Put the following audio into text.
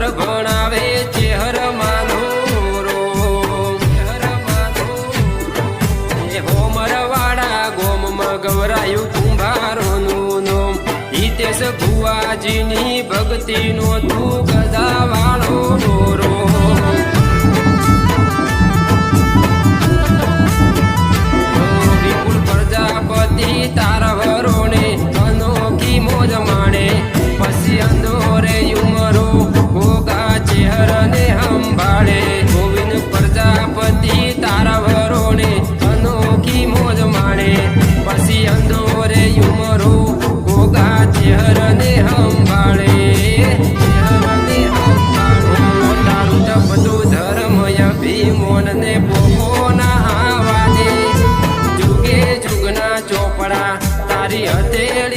ઘર ભણાવે ચેહર માનો હોમરવાડા ગોમમાં ગવરાયું કુંભારોનું નોમ હિતેશ ભુવાજીની ભક્તિનો તું ગદાવાળો નોરો વિપુલ પ્રજાપતિ તારા વરોને અનોખી મોજ માણે પછી અંદોરે ઉમરો ભોગા ચેહરને સંભાળે ગોવિંદ પ્રજાપતિ તારા વરોને અનોખી મોજ માણે પછી અંદોરે ઉમરો ભોગા ચેહરને સંભાળે તારું તો બધું ધર્મ અભિમોનને પોપોના આવાજે જુગે જુગના ચોપડા તારી હથેળી